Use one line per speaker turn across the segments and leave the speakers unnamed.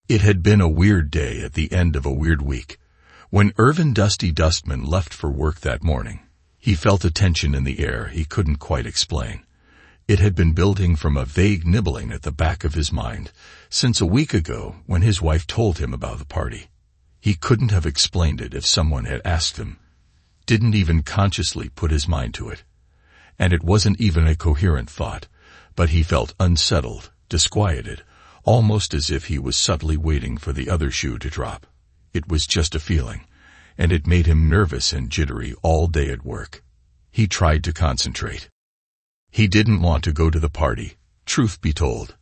It had been a weird day at the end of a weird week. When Irvin Dusty Dustman left for work that morning, he felt a tension in the air he couldn't quite explain. It had been building from a vague nibbling at the back of his mind since a week ago when his wife told him about the party. He couldn't have explained it if someone had asked him. Didn't even consciously put his mind to it. And it wasn't even a coherent thought, but he felt unsettled, disquieted, almost as if he was subtly waiting for the other shoe to drop. It was just a feeling, and it made him nervous and jittery all day at work. He tried to concentrate. He didn't want to go to the party, truth be told.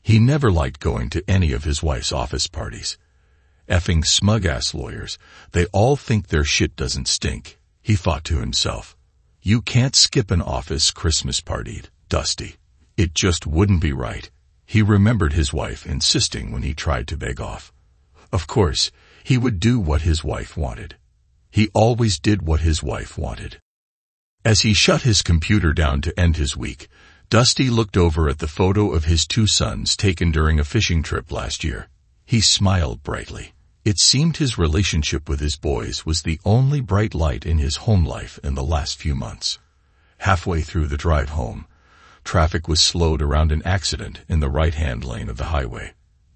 He never liked going to any of his wife's office parties. Effing smug-ass lawyers, they all think their shit doesn't stink, he thought to himself. You can't skip an office Christmas party, Dusty. It just wouldn't be right. He remembered his wife insisting when he tried to beg off. Of course, he would do what his wife wanted. He always did what his wife wanted. As he shut his computer down to end his week, Dusty looked over at the photo of his two sons taken during a fishing trip last year. He smiled brightly. It seemed his relationship with his boys was the only bright light in his home life in the last few months. Halfway through the drive home, traffic was slowed around an accident in the right-hand lane of the highway.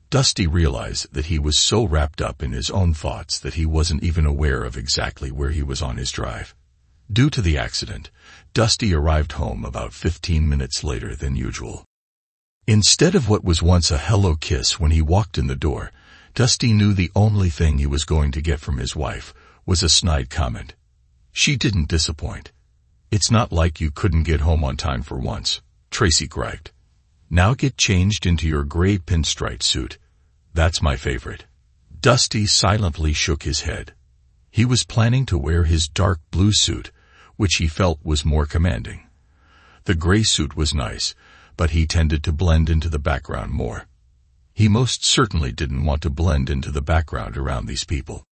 Dusty realized that he was so wrapped up in his own thoughts that he wasn't even aware of exactly where he was on his drive. Due to the accident, Dusty arrived home about 15 minutes later than usual. Instead of what was once a hello kiss when he walked in the door, Dusty knew the only thing he was going to get from his wife was a snide comment. She didn't disappoint. It's not like you couldn't get home on time for once, Tracy griped. Now get changed into your gray pinstripe suit. That's my favorite. Dusty silently shook his head. He was planning to wear his dark blue suit, which he felt was more commanding. The gray suit was nice, but he tended to blend into the background more. He most certainly didn't want to blend into the background around these people.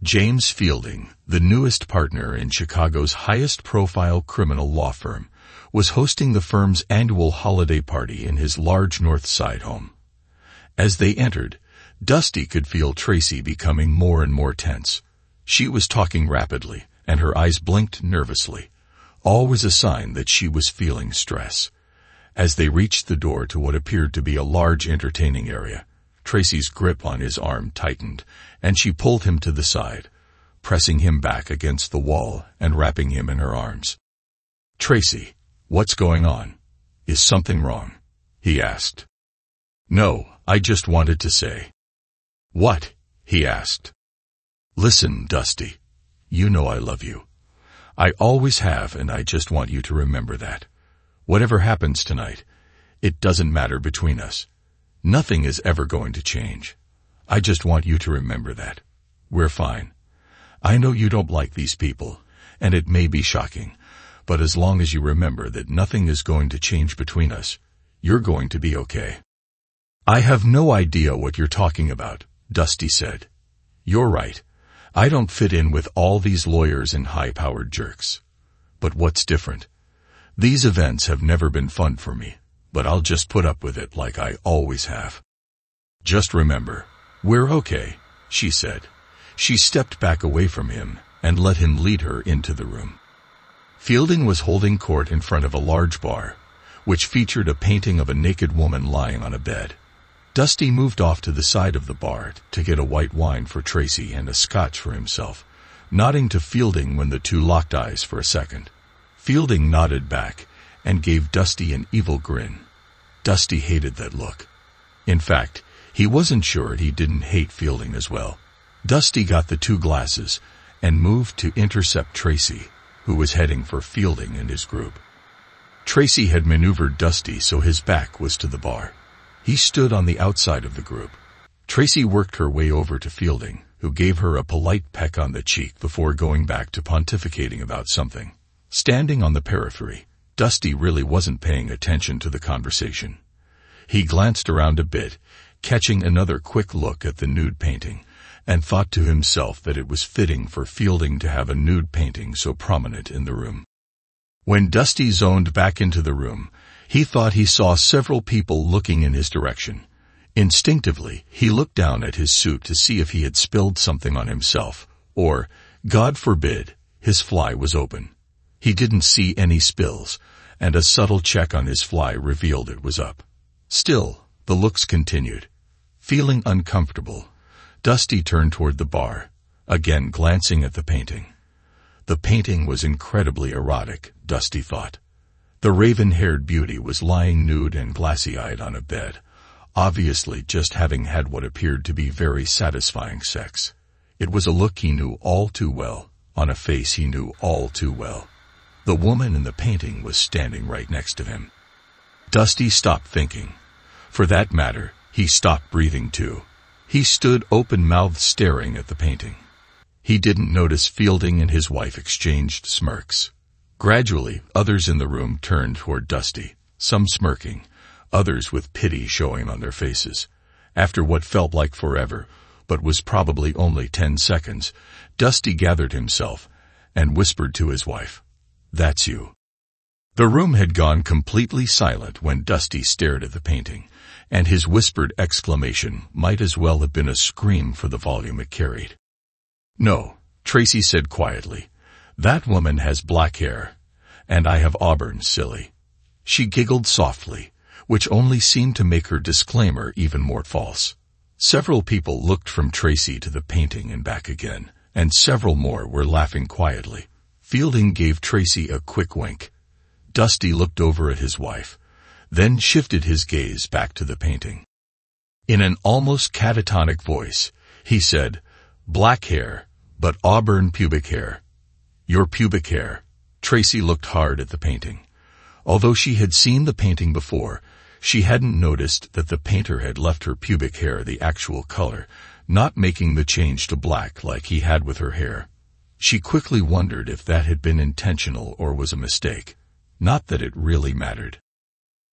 James Fielding, the newest partner in Chicago's highest-profile criminal law firm, was hosting the firm's annual holiday party in his large North Side home. As they entered, Dusty could feel Tracy becoming more and more tense. She was talking rapidly, and her eyes blinked nervously, always a sign that she was feeling stress. As they reached the door to what appeared to be a large entertaining area, Tracy's grip on his arm tightened, and she pulled him to the side, pressing him back against the wall and wrapping him in her arms. "Tracy, what's going on? Is something wrong?" he asked. "No, I just wanted to say." "What?" he asked. "Listen, Dusty, you know I love you. I always have, and I just want you to remember that. Whatever happens tonight, it doesn't matter between us. Nothing is ever going to change. I just want you to remember that. We're fine. I know you don't like these people, and it may be shocking, but as long as you remember that nothing is going to change between us, you're going to be okay." "I have no idea what you're talking about," Dusty said. "You're right. I don't fit in with all these lawyers and high-powered jerks. But what's different? These events have never been fun for me, but I'll just put up with it like I always have. Just remember, we're okay," she said. She stepped back away from him and let him lead her into the room. Fielding was holding court in front of a large bar, which featured a painting of a naked woman lying on a bed. Dusty moved off to the side of the bar to get a white wine for Tracy and a scotch for himself, nodding to Fielding when the two locked eyes for a second. Fielding nodded back and gave Dusty an evil grin. Dusty hated that look. In fact, he wasn't sure he didn't hate Fielding as well. Dusty got the two glasses and moved to intercept Tracy, who was heading for Fielding and his group. Tracy had maneuvered Dusty so his back was to the bar. He stood on the outside of the group. Tracy worked her way over to Fielding, who gave her a polite peck on the cheek before going back to pontificating about something. Standing on the periphery, Dusty really wasn't paying attention to the conversation. He glanced around a bit, catching another quick look at the nude painting, and thought to himself that it was fitting for Fielding to have a nude painting so prominent in the room. When Dusty zoned back into the room, he thought he saw several people looking in his direction. Instinctively, he looked down at his suit to see if he had spilled something on himself, or, God forbid, his fly was open. He didn't see any spills, and a subtle check on his fly revealed it was up. Still, the looks continued. Feeling uncomfortable, Dusty turned toward the bar, again glancing at the painting. The painting was incredibly erotic, Dusty thought. The raven-haired beauty was lying nude and glassy-eyed on a bed, obviously just having had what appeared to be very satisfying sex. It was a look he knew all too well, on a face he knew all too well. The woman in the painting was standing right next to him. Dusty stopped thinking. For that matter, he stopped breathing too. He stood open-mouthed staring at the painting. He didn't notice Fielding and his wife exchanged smirks. Gradually, others in the room turned toward Dusty, some smirking, others with pity showing on their faces. After what felt like forever, but was probably only 10 seconds, Dusty gathered himself and whispered to his wife, "That's you." The room had gone completely silent when Dusty stared at the painting, and his whispered exclamation might as well have been a scream for the volume it carried. "No," Tracy said quietly. "That woman has black hair, and I have auburn, silly." She giggled softly, which only seemed to make her disclaimer even more false. Several people looked from Tracy to the painting and back again, and several more were laughing quietly. Fielding gave Tracy a quick wink. Dusty looked over at his wife, then shifted his gaze back to the painting. In an almost catatonic voice, he said, "Black hair, but auburn pubic hair." "Your pubic hair." Tracy looked hard at the painting. Although she had seen the painting before, she hadn't noticed that the painter had left her pubic hair the actual color, not making the change to black like he had with her hair. She quickly wondered if that had been intentional or was a mistake. Not that it really mattered.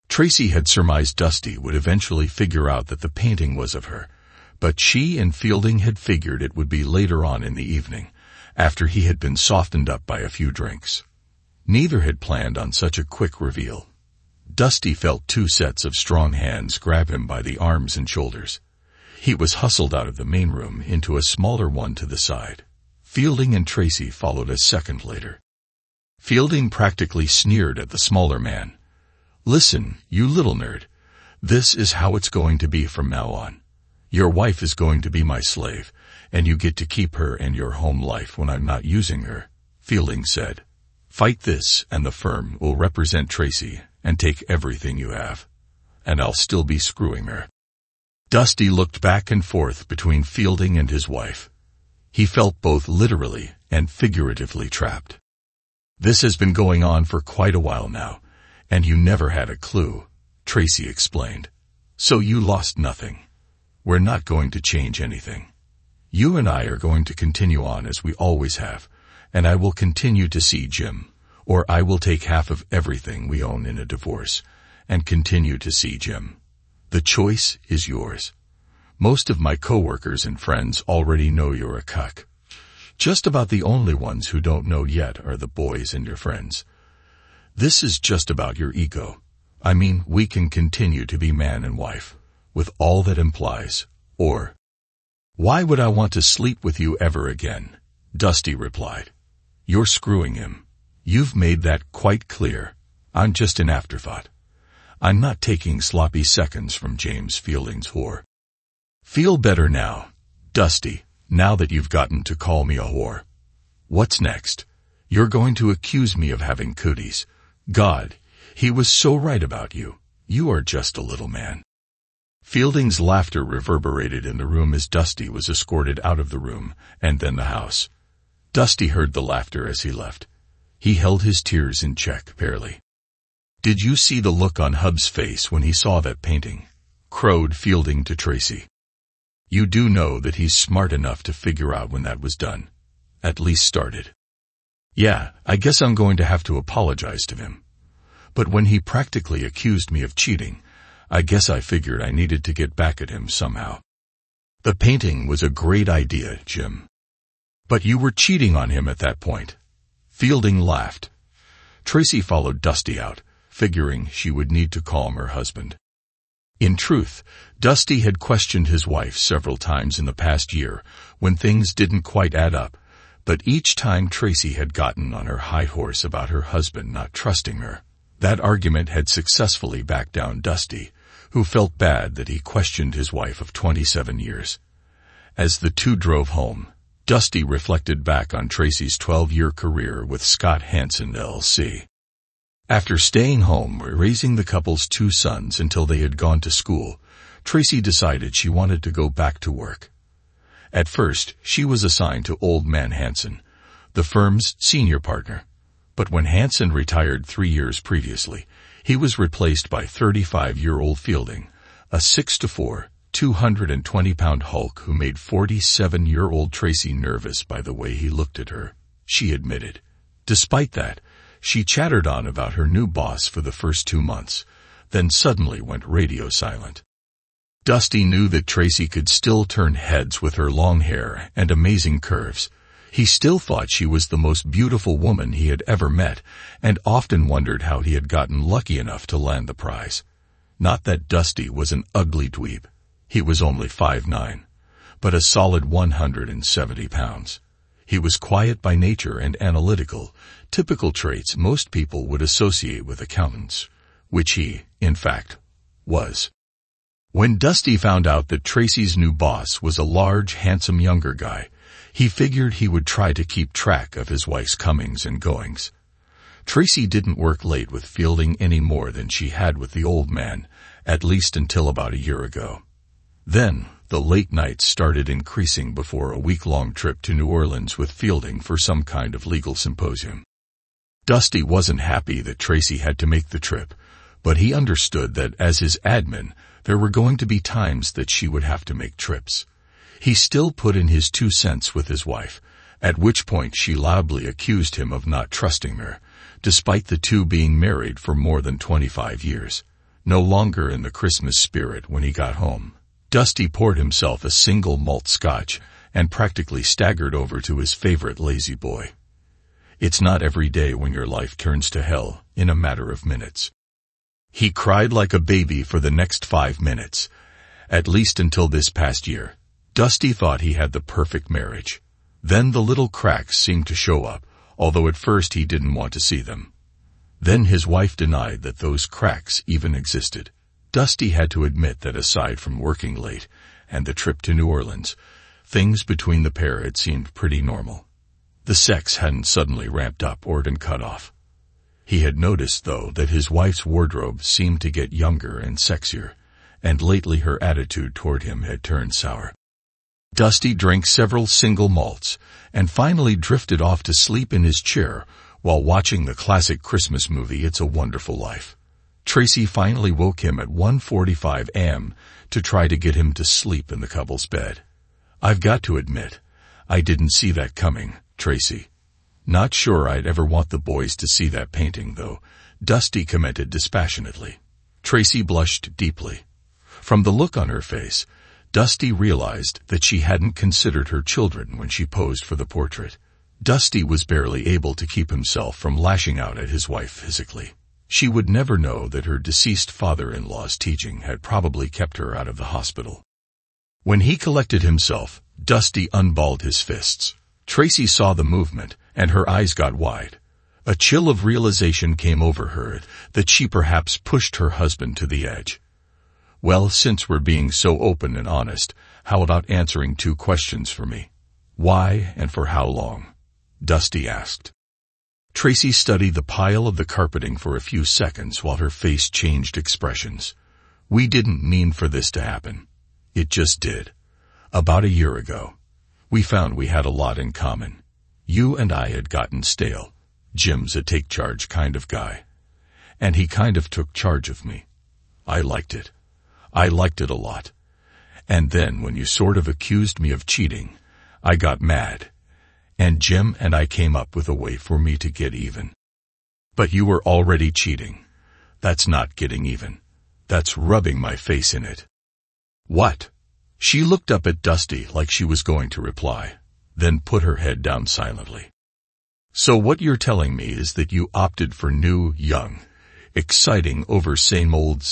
Tracy had surmised Dusty would eventually figure out that the painting was of her, but she and Fielding had figured it would be later on in the evening, after he had been softened up by a few drinks. Neither had planned on such a quick reveal. Dusty felt 2 sets of strong hands grab him by the arms and shoulders. He was hustled out of the main room into a smaller one to the side. Fielding and Tracy followed a second later. Fielding practically sneered at the smaller man. "Listen, you little nerd. This is how it's going to be from now on. Your wife is going to be my slave, and you get to keep her and your home life when I'm not using her," Fielding said. "Fight this, and the firm will represent Tracy and take everything you have. And I'll still be screwing her." Dusty looked back and forth between Fielding and his wife. He felt both literally and figuratively trapped. "This has been going on for quite a while now, and you never had a clue," Tracy explained. "So you lost nothing. We're not going to change anything. You and I are going to continue on as we always have, and I will continue to see Jim, or I will take half of everything we own in a divorce and continue to see Jim. The choice is yours. Most of my coworkers and friends already know you're a cuck. Just about the only ones who don't know yet are the boys and your friends. This is just about your ego. I mean, we can continue to be man and wife, with all that implies, or, why would I want to sleep with you ever again?" Dusty replied. "You're screwing him. You've made that quite clear. I'm just an afterthought. I'm not taking sloppy seconds from James Fielding's whore. Feel better now, Dusty, now that you've gotten to call me a whore. What's next? You're going to accuse me of having cooties. God, he was so right about you. You are just a little man." Fielding's laughter reverberated in the room as Dusty was escorted out of the room and then the house. Dusty heard the laughter as he left. He held his tears in check, barely. "Did you see the look on Hub's face when he saw that painting?" crowed Fielding to Tracy. "You do know that he's smart enough to figure out when that was done. At least started." "Yeah, I guess I'm going to have to apologize to him. But when he practically accused me of cheating, I guess I figured I needed to get back at him somehow. The painting was a great idea, Jim. But you were cheating on him at that point." Fielding laughed. Tracy followed Dusty out, figuring she would need to calm her husband. In truth, Dusty had questioned his wife several times in the past year when things didn't quite add up, but each time Tracy had gotten on her high horse about her husband not trusting her. That argument had successfully backed down Dusty, who felt bad that he questioned his wife of 27 years. As the two drove home, Dusty reflected back on Tracy's 12-year career with Scott Hansen LLC. After staying home, raising the couple's two sons until they had gone to school, Tracy decided she wanted to go back to work. At first, she was assigned to Old Man Hansen, the firm's senior partner. But when Hansen retired 3 years previously, he was replaced by 35-year-old Fielding, a 6'4", 220-pound hulk who made 47-year-old Tracy nervous by the way he looked at her, she admitted. Despite that, she chattered on about her new boss for the first 2 months, then suddenly went radio silent. Dusty knew that Tracy could still turn heads with her long hair and amazing curves. He still thought she was the most beautiful woman he had ever met, and often wondered how he had gotten lucky enough to land the prize. Not that Dusty was an ugly dweeb. He was only 5'9", but a solid 170 pounds. He was quiet by nature and analytical, typical traits most people would associate with accountants, which he, in fact, was. When Dusty found out that Tracy's new boss was a large, handsome younger guy, he figured he would try to keep track of his wife's comings and goings. Tracy didn't work late with Fielding any more than she had with the old man, at least until about a year ago. Then, the late nights started increasing before a week-long trip to New Orleans with Fielding for some kind of legal symposium. Dusty wasn't happy that Tracy had to make the trip, but he understood that as his admin, there were going to be times that she would have to make trips. He still put in his 2 cents with his wife, at which point she loudly accused him of not trusting her, despite the two being married for more than 25 years. No longer in the Christmas spirit when he got home, Dusty poured himself a single malt scotch and practically staggered over to his favorite lazy boy. It's not every day when your life turns to hell in a matter of minutes. He cried like a baby for the next 5 minutes. At least until this past year, Dusty thought he had the perfect marriage. Then the little cracks seemed to show up, although at first he didn't want to see them. Then his wife denied that those cracks even existed. Dusty had to admit that aside from working late and the trip to New Orleans, things between the pair had seemed pretty normal. The sex hadn't suddenly ramped up or been cut off. He had noticed, though, that his wife's wardrobe seemed to get younger and sexier, and lately her attitude toward him had turned sour. Dusty drank several single malts and finally drifted off to sleep in his chair while watching the classic Christmas movie It's a Wonderful Life. Tracy finally woke him at 1:45 a.m. to try to get him to sleep in the couple's bed. I've got to admit, I didn't see that coming, Tracy. Not sure I'd ever want the boys to see that painting, though, Dusty commented dispassionately. Tracy blushed deeply. From the look on her face, Dusty realized that she hadn't considered her children when she posed for the portrait. Dusty was barely able to keep himself from lashing out at his wife physically. She would never know that her deceased father-in-law's teaching had probably kept her out of the hospital. When he collected himself, Dusty unballed his fists. Tracy saw the movement, and her eyes got wide. A chill of realization came over her that she perhaps pushed her husband to the edge. Well, since we're being so open and honest, how about answering 2 questions for me? Why and for how long? Dusty asked. Tracy studied the pile of the carpeting for a few seconds while her face changed expressions. We didn't mean for this to happen. It just did. About a year ago, we found we had a lot in common. You and I had gotten stale. Jim's a take-charge kind of guy. And he kind of took charge of me. I liked it. I liked it a lot. And then when you sort of accused me of cheating, I got mad. And Jim and I came up with a way for me to get even. But you were already cheating. That's not getting even. That's rubbing my face in it. What? She looked up at Dusty like she was going to reply, then put her head down silently. So what you're telling me is that you opted for new, young, exciting over same old,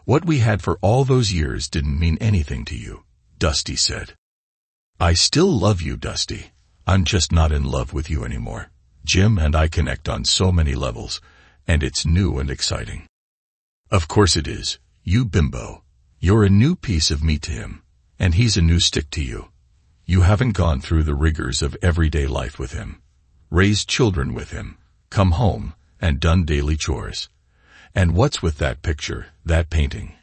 What we had for all those years didn't mean anything to you, Dusty said. I still love you, Dusty. I'm just not in love with you anymore. Jim and I connect on so many levels, and it's new and exciting. Of course it is, you bimbo. You're a new piece of meat to him, and he's a new stick to you. You haven't gone through the rigors of everyday life with him, raised children with him, come home, and done daily chores. And what's with that picture, that painting?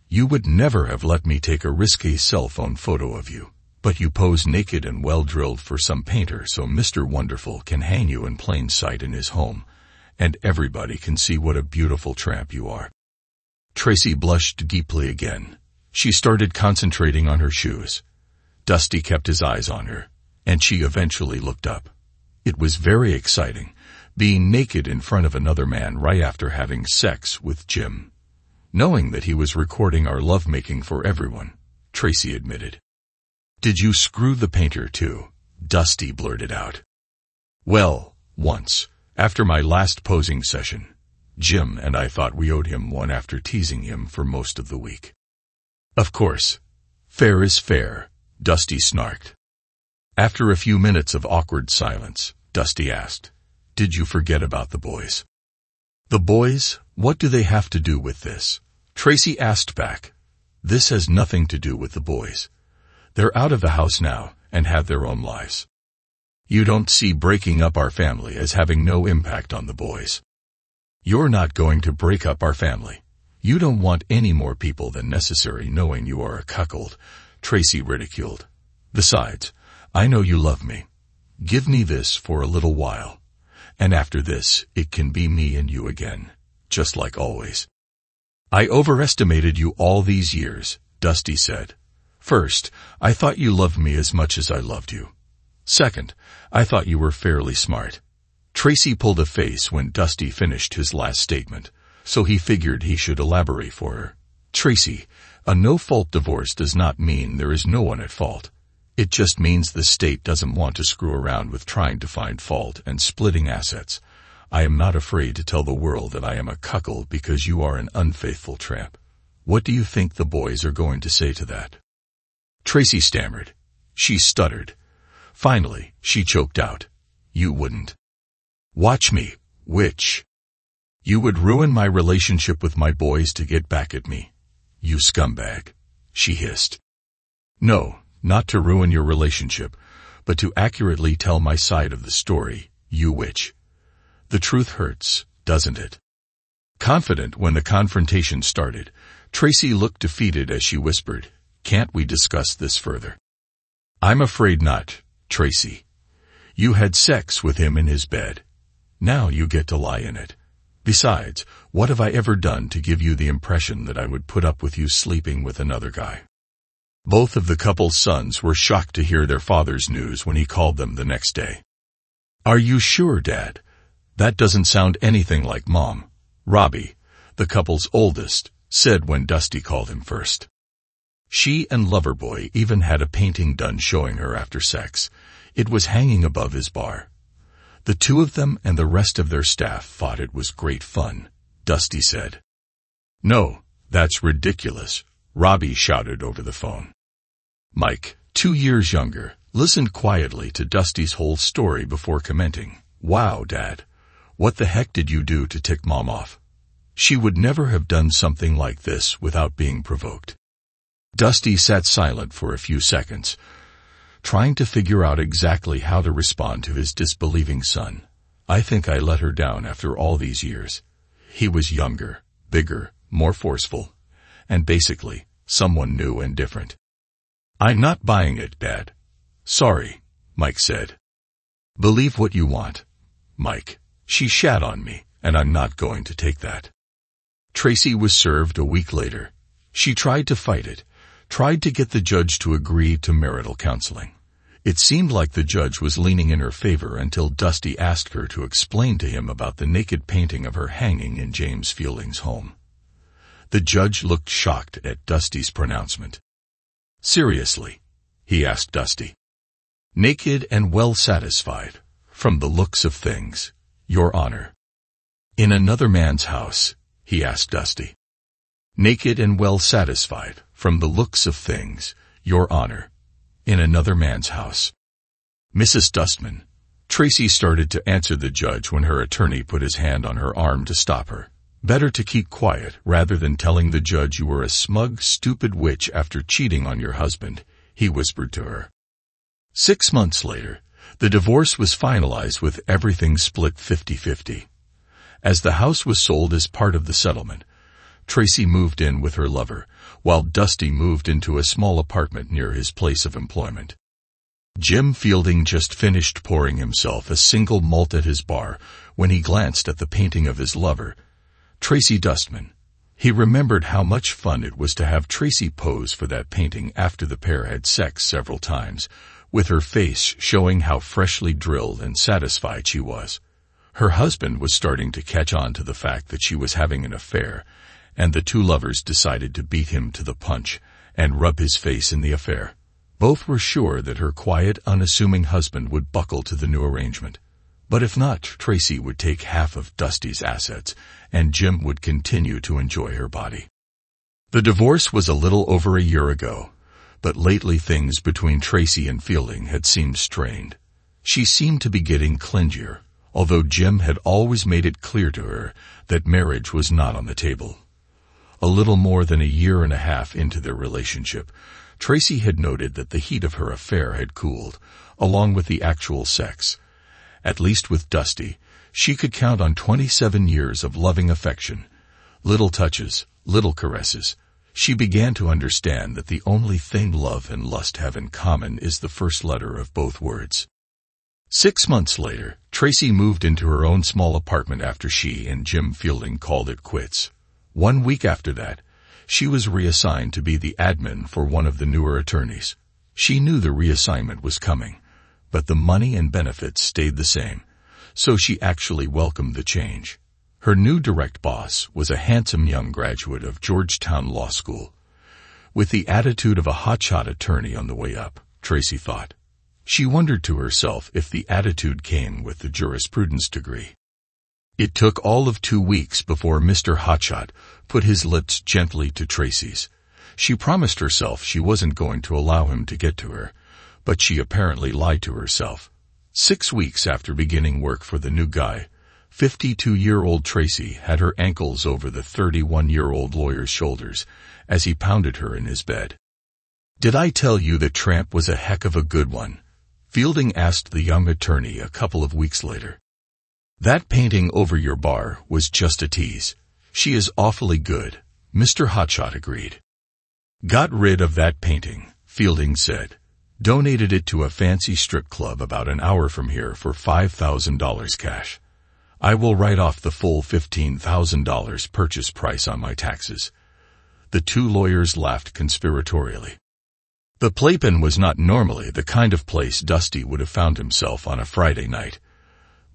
You would never have let me take a risky cell phone photo of you, but you pose naked and well-drilled for some painter so Mr. Wonderful can hang you in plain sight in his home, and everybody can see what a beautiful tramp you are. Tracy blushed deeply again. She started concentrating on her shoes. Dusty kept his eyes on her, and she eventually looked up. It was very exciting, being naked in front of another man right after having sex with Jim. Knowing that he was recording our lovemaking for everyone, Tracy admitted. Did you screw the painter too? Dusty blurted out. Well, once, after my last posing session, Jim and I thought we owed him one after teasing him for most of the week. Of course, fair is fair, Dusty snarked. After a few minutes of awkward silence, Dusty asked, Did you forget about the boys? The boys? What do they have to do with this? Tracy asked back. This has nothing to do with the boys. They're out of the house now and have their own lives. You don't see breaking up our family as having no impact on the boys. You're not going to break up our family. You don't want any more people than necessary knowing you are a cuckold, Tracy ridiculed. Besides, I know you love me. Give me this for a little while, and after this, it can be me and you again, just like always. I overestimated you all these years, Dusty said. First, I thought you loved me as much as I loved you. Second, I thought you were fairly smart. Tracy pulled a face when Dusty finished his last statement, so he figured he should elaborate for her. Tracy, a no-fault divorce does not mean there is no one at fault. It just means the state doesn't want to screw around with trying to find fault and splitting assets. I am not afraid to tell the world that I am a cuckold because you are an unfaithful tramp. What do you think the boys are going to say to that? Tracy stammered. She stuttered. Finally, she choked out. You wouldn't. Watch me, witch. You would ruin my relationship with my boys to get back at me. You scumbag, she hissed. No, not to ruin your relationship, but to accurately tell my side of the story, you witch. The truth hurts, doesn't it? Confident when the confrontation started, Tracy looked defeated as she whispered, Can't we discuss this further? I'm afraid not, Tracy. You had sex with him in his bed. Now you get to lie in it. Besides, what have I ever done to give you the impression that I would put up with you sleeping with another guy? Both of the couple's sons were shocked to hear their father's news when he called them the next day. Are you sure, Dad? That doesn't sound anything like Mom. Robbie, the couple's oldest, said when Dusty called him first. She and Loverboy even had a painting done showing her after sex. It was hanging above his bar. The two of them and the rest of their staff thought it was great fun, Dusty said. No, that's ridiculous, Robbie shouted over the phone. Mike, 2 years younger, listened quietly to Dusty's whole story before commenting. Wow, Dad, what the heck did you do to tick Mom off? She would never have done something like this without being provoked. Dusty sat silent for a few seconds, trying to figure out exactly how to respond to his disbelieving son. I think I let her down after all these years. He was younger, bigger, more forceful, and basically, someone new and different. I'm not buying it, Dad. Sorry, Mike said. Believe what you want, Mike. She shat on me, and I'm not going to take that. Tracy was served a week later. She tried to fight it, tried to get the judge to agree to marital counseling. It seemed like the judge was leaning in her favor until Dusty asked her to explain to him about the naked painting of her hanging in James Fielding's home. The judge looked shocked at Dusty's pronouncement. Seriously, he asked Dusty. Naked and well satisfied, from the looks of things, Your Honor. In another man's house, he asked Dusty. naked and well satisfied, from the looks of things, Your Honor, in another man's house. Mrs. Dustman. Tracy started to answer the judge when her attorney put his hand on her arm to stop her. Better to keep quiet rather than telling the judge you were a smug, stupid witch after cheating on your husband, he whispered to her. 6 months later, the divorce was finalized with everything split 50-50. As the house was sold as part of the settlement, Tracy moved in with her lover, while Dusty moved into a small apartment near his place of employment. Jim Fielding just finished pouring himself a single malt at his bar when he glanced at the painting of his lover, Tracy Dustman. He remembered how much fun it was to have Tracy pose for that painting after the pair had sex several times, with her face showing how freshly drilled and satisfied she was. Her husband was starting to catch on to the fact that she was having an affair, and the two lovers decided to beat him to the punch and rub his face in the affair. Both were sure that her quiet, unassuming husband would buckle to the new arrangement. But if not, Tracy would take half of Dusty's assets, and Jim would continue to enjoy her body. The divorce was a little over a year ago, but lately things between Tracy and Fielding had seemed strained. She seemed to be getting clingier, although Jim had always made it clear to her that marriage was not on the table. A little more than a year and a half into their relationship, Tracy had noted that the heat of her affair had cooled, along with the actual sex. At least with Dusty, she could count on 27 years of loving affection. Little touches, little caresses. She began to understand that the only thing love and lust have in common is the first letter of both words. 6 months later, Tracy moved into her own small apartment after she and Jim Fielding called it quits. 1 week after that, she was reassigned to be the admin for one of the newer attorneys. She knew the reassignment was coming, but the money and benefits stayed the same, so she actually welcomed the change. Her new direct boss was a handsome young graduate of Georgetown Law School. With the attitude of a hotshot attorney on the way up, Tracy thought. She wondered to herself if the attitude came with the jurisprudence degree. It took all of 2 weeks before Mr. Hotshot put his lips gently to Tracy's. She promised herself she wasn't going to allow him to get to her, but she apparently lied to herself. 6 weeks after beginning work for the new guy, 52-year-old Tracy had her ankles over the 31-year-old lawyer's shoulders as he pounded her in his bed. "Did I tell you that Tramp was a heck of a good one?" Fielding asked the young attorney a couple of weeks later. "That painting over your bar was just a tease. She is awfully good," Mr. Hotshot agreed. "Got rid of that painting," Fielding said. "Donated it to a fancy strip club about an hour from here for $5,000 cash. I will write off the full $15,000 purchase price on my taxes." The two lawyers laughed conspiratorially. The Playpen was not normally the kind of place Dusty would have found himself on a Friday night.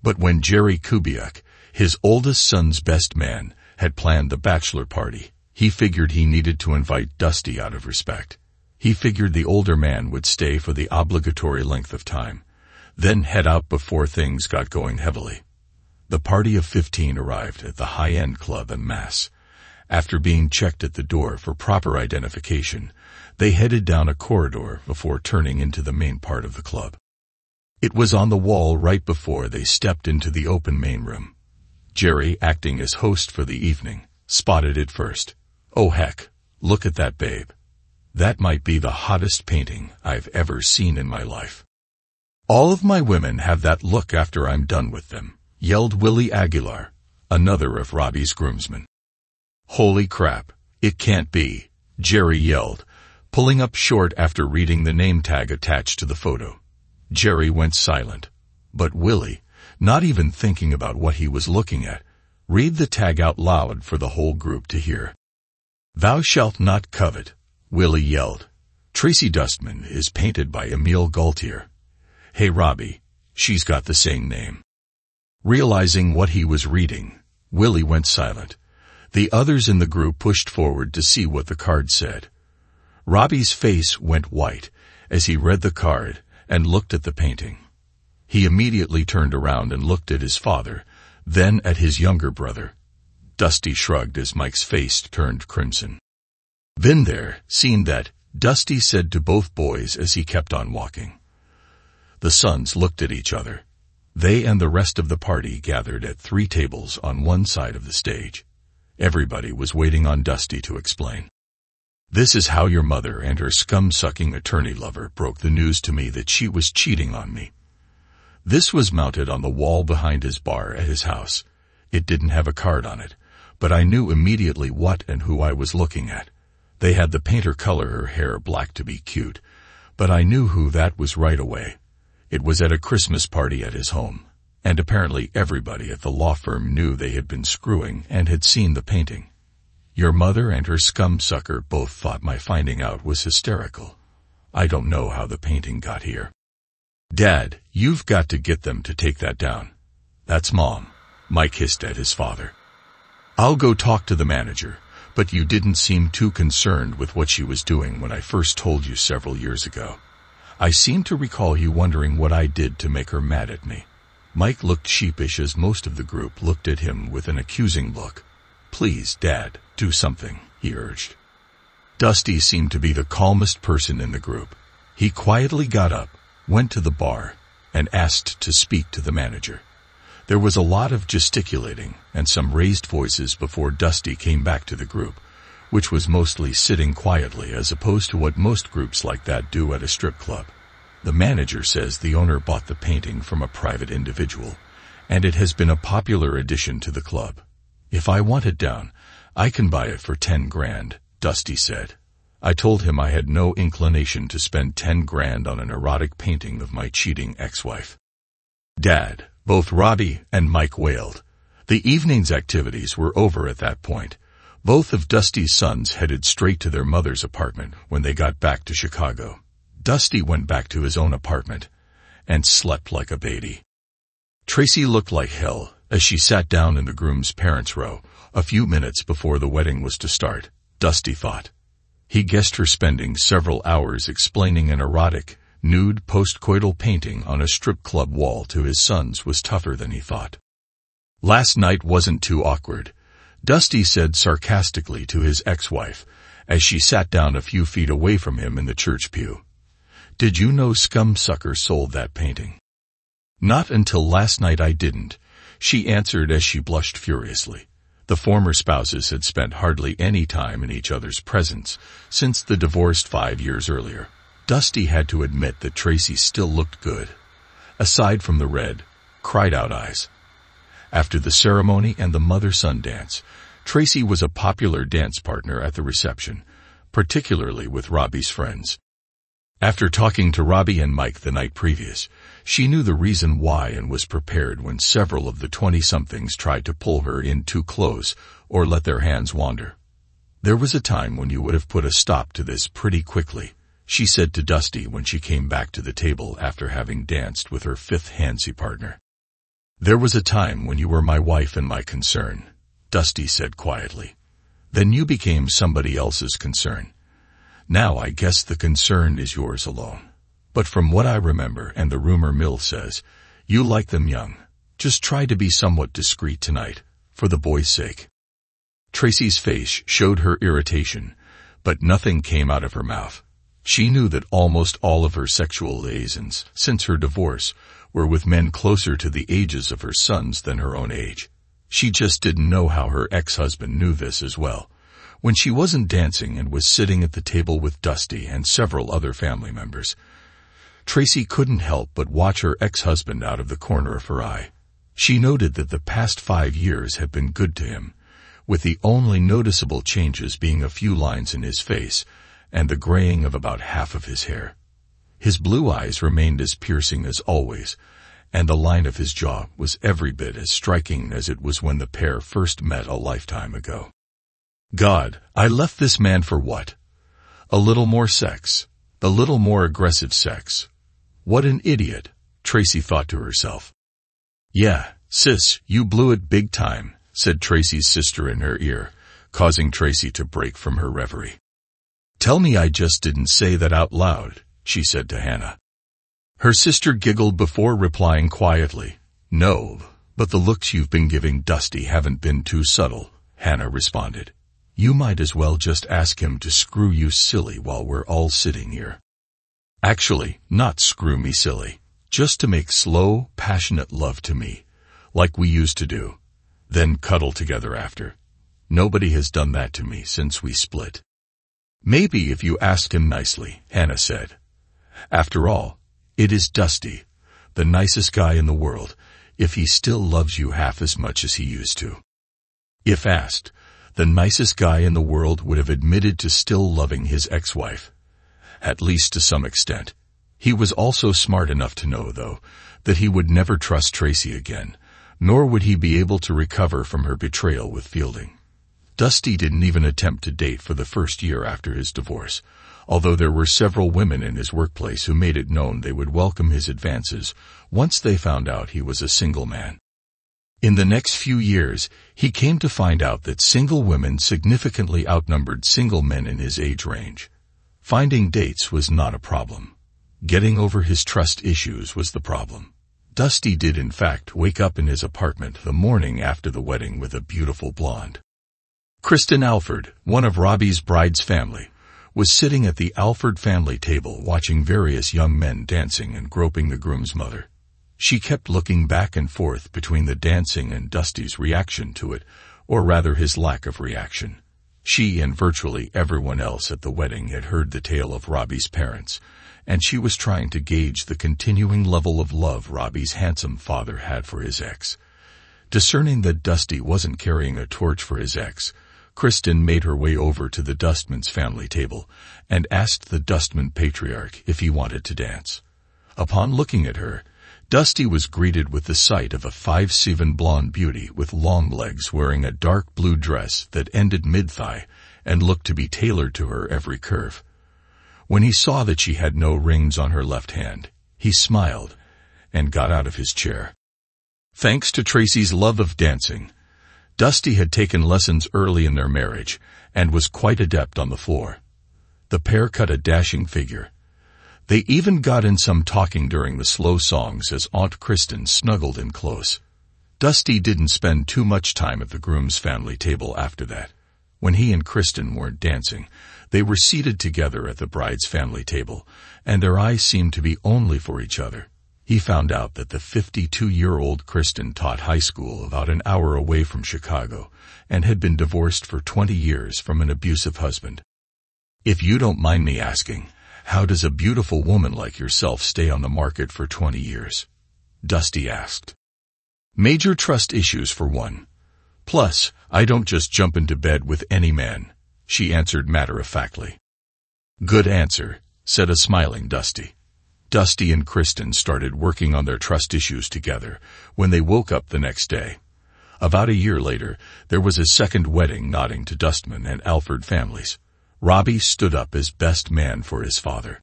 But when Jerry Kubiak, his oldest son's best man, had planned the bachelor party, he figured he needed to invite Dusty out of respect. He figured the older man would stay for the obligatory length of time, then head out before things got going heavily. The party of 15 arrived at the high-end club en masse. After being checked at the door for proper identification, they headed down a corridor before turning into the main part of the club. It was on the wall right before they stepped into the open main room. Jerry, acting as host for the evening, spotted it first. "Oh heck, look at that babe. That might be the hottest painting I've ever seen in my life. All of my women have that look after I'm done with them," yelled Willie Aguilar, another of Robbie's groomsmen. "Holy crap, it can't be," Jerry yelled, pulling up short after reading the name tag attached to the photo. Jerry went silent, but Willie, not even thinking about what he was looking at, read the tag out loud for the whole group to hear. "Thou shalt not covet," Willie yelled. "Tracy Dustman is painted by Emile Gaultier. Hey Robbie, she's got the same name." Realizing what he was reading, Willie went silent. The others in the group pushed forward to see what the card said. Robbie's face went white as he read the card and looked at the painting. He immediately turned around and looked at his father, then at his younger brother. Dusty shrugged as Mike's face turned crimson. "Been there, seen that," Dusty said to both boys as he kept on walking. The sons looked at each other. They and the rest of the party gathered at 3 tables on one side of the stage. Everybody was waiting on Dusty to explain. "This is how your mother and her scum-sucking attorney lover broke the news to me that she was cheating on me." This was mounted on the wall behind his bar at his house. It didn't have a card on it, but I knew immediately what and who I was looking at. They had the painter color her hair black to be cute, but I knew who that was right away. It was at a Christmas party at his home, and apparently everybody at the law firm knew they had been screwing and had seen the painting. Your mother and her scum-sucker both thought my finding out was hysterical. I don't know how the painting got here. "Dad, you've got to get them to take that down." "That's Mom," Mike hissed at his father. "I'll go talk to the manager, but you didn't seem too concerned with what she was doing when I first told you several years ago. I seem to recall you wondering what I did to make her mad at me." Mike looked sheepish as most of the group looked at him with an accusing look. "Please, Dad, do something," he urged. Dusty seemed to be the calmest person in the group. He quietly got up, went to the bar, and asked to speak to the manager. There was a lot of gesticulating and some raised voices before Dusty came back to the group, which was mostly sitting quietly as opposed to what most groups like that do at a strip club. "The manager says the owner bought the painting from a private individual, and it has been a popular addition to the club. If I want it down, I can buy it for 10 grand, Dusty said. I told him I had no inclination to spend 10 grand on an erotic painting of my cheating ex-wife. "Dad," both Robbie and Mike wailed. The evening's activities were over at that point. Both of Dusty's sons headed straight to their mother's apartment when they got back to Chicago. Dusty went back to his own apartment and slept like a baby. Tracy looked like hell as she sat down in the groom's parents' row a few minutes before the wedding was to start, Dusty thought. He guessed her spending several hours explaining an erotic, nude postcoital painting on a strip club wall to his sons was tougher than he thought. "Last night wasn't too awkward," Dusty said sarcastically to his ex-wife as she sat down a few feet away from him in the church pew. "Did you know Scumsucker sold that painting?" "Not until last night I didn't," she answered as she blushed furiously. The former spouses had spent hardly any time in each other's presence since the divorce 5 years earlier. Dusty had to admit that Tracy still looked good, aside from the red, cried-out eyes. After the ceremony and the mother-son dance, Tracy was a popular dance partner at the reception, particularly with Robbie's friends. After talking to Robbie and Mike the night previous, she knew the reason why and was prepared when several of the 20-somethings tried to pull her in too close or let their hands wander. "There was a time when you would have put a stop to this pretty quickly," she said to Dusty when she came back to the table after having danced with her fifth handsy partner. "There was a time when you were my wife and my concern," Dusty said quietly. "Then you became somebody else's concern. Now I guess the concern is yours alone. But from what I remember and the rumor mill says, you like them young. Just try to be somewhat discreet tonight, for the boy's sake." Tracy's face showed her irritation, but nothing came out of her mouth. She knew that almost all of her sexual liaisons, since her divorce, were with men closer to the ages of her sons than her own age. She just didn't know how her ex-husband knew this as well. When she wasn't dancing and was sitting at the table with Dusty and several other family members, Tracy couldn't help but watch her ex-husband out of the corner of her eye. She noted that the past 5 years had been good to him, with the only noticeable changes being a few lines in his face and the graying of about half of his hair. His blue eyes remained as piercing as always, and the line of his jaw was every bit as striking as it was when the pair first met a lifetime ago. God, I left this man for what? A little more sex. A little more aggressive sex. What an idiot, Tracy thought to herself. Yeah, sis, you blew it big time, said Tracy's sister in her ear, causing Tracy to break from her reverie. Tell me I just didn't say that out loud, she said to Hannah. Her sister giggled before replying quietly, No, but the looks you've been giving Dusty haven't been too subtle. Hannah responded. You might as well just ask him to screw you silly while we're all sitting here. Actually, not screw me silly, just to make slow, passionate love to me, like we used to do, then cuddle together after. Nobody has done that to me since we split. Maybe if you asked him nicely, Hannah said. After all, it is Dusty, the nicest guy in the world, if he still loves you half as much as he used to. If asked, the nicest guy in the world would have admitted to still loving his ex-wife. At least to some extent. He was also smart enough to know, though, that he would never trust Tracy again, nor would he be able to recover from her betrayal with Fielding. Dusty didn't even attempt to date for the first year after his divorce, although there were several women in his workplace who made it known they would welcome his advances once they found out he was a single man. In the next few years, he came to find out that single women significantly outnumbered single men in his age range. Finding dates was not a problem. Getting over his trust issues was the problem. Dusty did in fact wake up in his apartment the morning after the wedding with a beautiful blonde. Kristen Alford, one of Robbie's bride's family, was sitting at the Alford family table watching various young men dancing and groping the groom's mother. She kept looking back and forth between the dancing and Dusty's reaction to it, or rather his lack of reaction. She and virtually everyone else at the wedding had heard the tale of Robbie's parents, and she was trying to gauge the continuing level of love Robbie's handsome father had for his ex. Discerning that Dusty wasn't carrying a torch for his ex, Kristen made her way over to the Dustman's family table and asked the Dustman patriarch if he wanted to dance. Upon looking at her, Dusty was greeted with the sight of a 5'7" blonde beauty with long legs wearing a dark blue dress that ended mid-thigh and looked to be tailored to her every curve. When he saw that she had no rings on her left hand, he smiled and got out of his chair. Thanks to Tracy's love of dancing, Dusty had taken lessons early in their marriage and was quite adept on the floor. The pair cut a dashing figure. They even got in some talking during the slow songs as Aunt Kristen snuggled in close. Dusty didn't spend too much time at the groom's family table after that. When he and Kristen weren't dancing, they were seated together at the bride's family table, and their eyes seemed to be only for each other. He found out that the 52-year-old Kristen taught high school about an hour away from Chicago and had been divorced for 20 years from an abusive husband. If you don't mind me asking, how does a beautiful woman like yourself stay on the market for 20 years? Dusty asked. Major trust issues for one. Plus, I don't just jump into bed with any man, she answered matter-of-factly. Good answer, said a smiling Dusty. Dusty and Kristen started working on their trust issues together when they woke up the next day. About a year later, there was a second wedding nodding to Dustman and Alford families. Robbie stood up as best man for his father.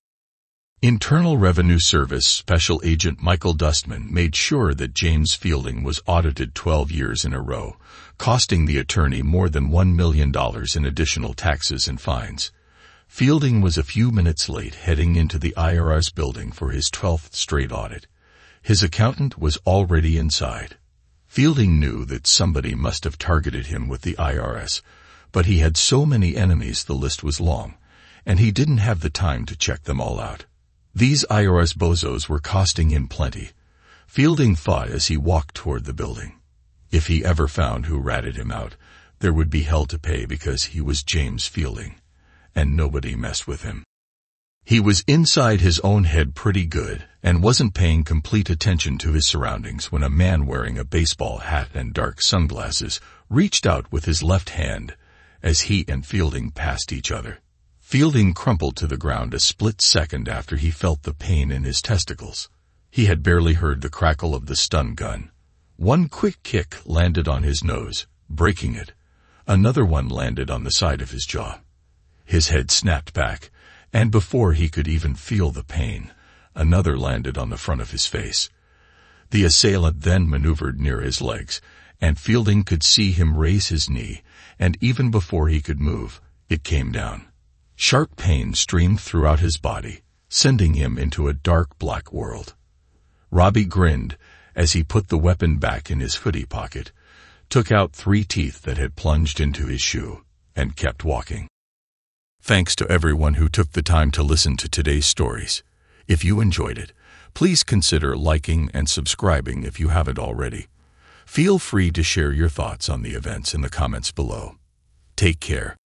Internal Revenue Service Special Agent Michael Dustman made sure that James Fielding was audited 12 years in a row, costing the attorney more than $1 million in additional taxes and fines. Fielding was a few minutes late heading into the IRS building for his 12th straight audit. His accountant was already inside. Fielding knew that somebody must have targeted him with the IRS, but he had so many enemies the list was long, and he didn't have the time to check them all out. These IRS bozos were costing him plenty. Fielding thought as he walked toward the building. If he ever found who ratted him out, there would be hell to pay because he was James Fielding, and nobody messed with him. He was inside his own head pretty good and wasn't paying complete attention to his surroundings when a man wearing a baseball hat and dark sunglasses reached out with his left hand as he and Fielding passed each other. Fielding crumpled to the ground a split second after he felt the pain in his testicles. He had barely heard the crackle of the stun gun. One quick kick landed on his nose, breaking it. Another one landed on the side of his jaw. His head snapped back, and before he could even feel the pain, another landed on the front of his face. The assailant then maneuvered near his legs, and Fielding could see him raise his knee, and even before he could move, it came down. Sharp pain streamed throughout his body, sending him into a dark black world. Robbie grinned as he put the weapon back in his hoodie pocket, took out 3 teeth that had plunged into his shoe, and kept walking. Thanks to everyone who took the time to listen to today's stories. If you enjoyed it, please consider liking and subscribing if you haven't already. Feel free to share your thoughts on the events in the comments below. Take care,